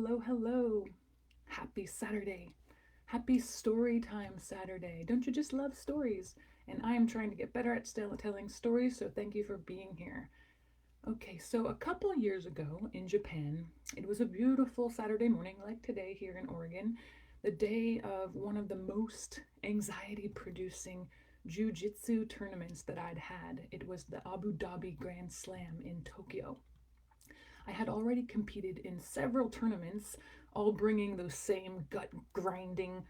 Hello, hello. Happy Saturday. Happy Storytime Saturday. Don't you just love stories? And I am trying to get better at still telling stories, so thank you for being here. Okay, so a couple years ago in Japan, it was a beautiful Saturday morning like today here in Oregon, the day of one of the most anxiety producing Jiu Jitsu tournaments that I'd had. It was the Abu Dhabi Grand Slam in Tokyo. I had already competed in several tournaments, all bringing those same gut grinding,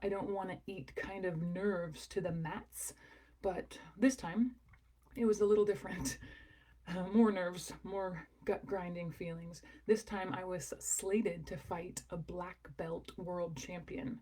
I don't want to eat kind of nerves to the mats. But this time, it was a little different. More nerves, more gut grinding feelings. This time, I was slated to fight a black belt world champion.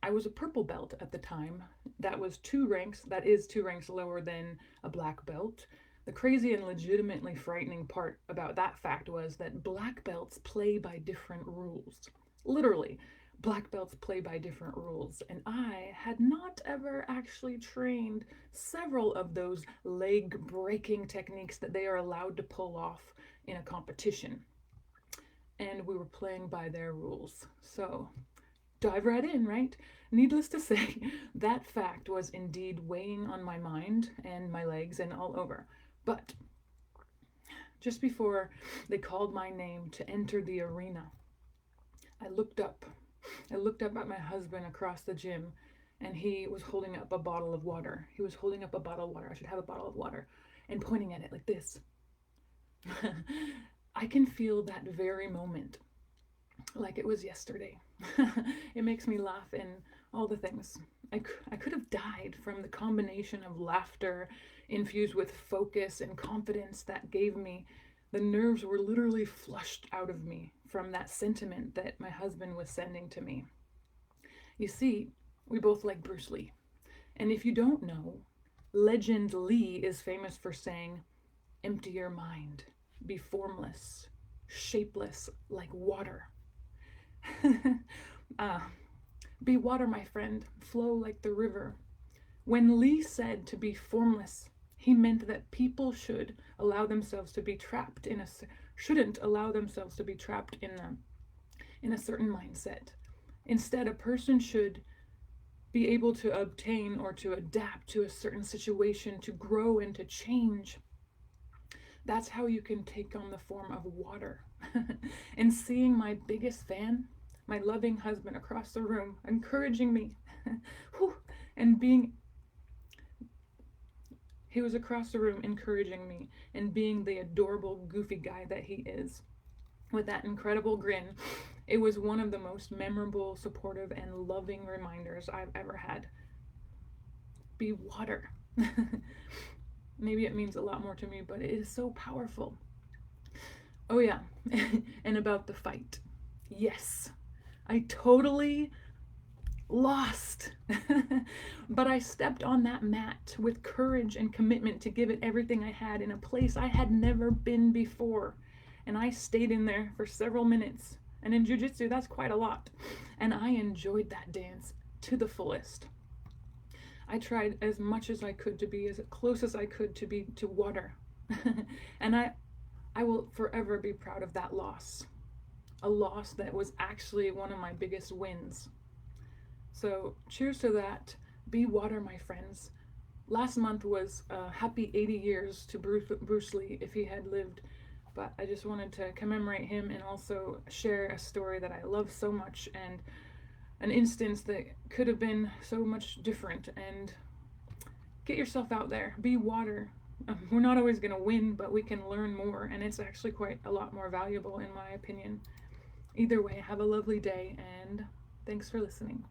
I was a purple belt at the time. That is 2 ranks lower than a black belt. The crazy and legitimately frightening part about that fact was that black belts play by different rules. Literally, black belts play by different rules, and I had not ever actually trained several of those leg breaking techniques that they are allowed to pull off in a competition. And we were playing by their rules. So, dive right in, right? Needless to say, that fact was indeed weighing on my mind and my legs and all over. But just before they called my name to enter the arena, I looked up. I looked up at my husband across the gym, and he was holding up a bottle of water. He was holding up a bottle of water. I should have a bottle of water, and pointing at it like this. I can feel that very moment like it was yesterday. It makes me laugh and all the things. I could have died from the combination of laughter infused with focus and confidence that gave me. The nerves were literally flushed out of me from that sentiment that my husband was sending to me. You see, we both like Bruce Lee. And if you don't know, legend Lee is famous for saying, "Empty your mind, be formless, shapeless like water." Be water, my friend, flow like the river. When Lee said to be formless, he meant that people shouldn't allow themselves to be trapped in a certain mindset. Instead, a person should be able to obtain or to adapt to a certain situation, to grow and to change. That's how you can take on the form of water. And seeing my biggest fan, my loving husband across the room, encouraging me, he was across the room encouraging me and being the adorable, goofy guy that he is. With that incredible grin, it was one of the most memorable, supportive, and loving reminders I've ever had. Be water. Maybe it means a lot more to me, but it is so powerful. Oh yeah, and about the fight. Yes, I totally lost. But I stepped on that mat with courage and commitment to give it everything I had in a place I had never been before. And I stayed in there for several minutes. And in Jiu Jitsu, that's quite a lot. And I enjoyed that dance to the fullest. I tried as much as I could to be as close as I could to be to water. And I will forever be proud of that loss. A loss that was actually one of my biggest wins. So cheers to that. Be water, my friends. Last month was a happy 80 years to Bruce Lee if he had lived. But I just wanted to commemorate him and also share a story that I love so much and an instance that could have been so much different. And get yourself out there. Be water. We're not always going to win, but we can learn more. And it's actually quite a lot more valuable in my opinion. Either way, have a lovely day and thanks for listening.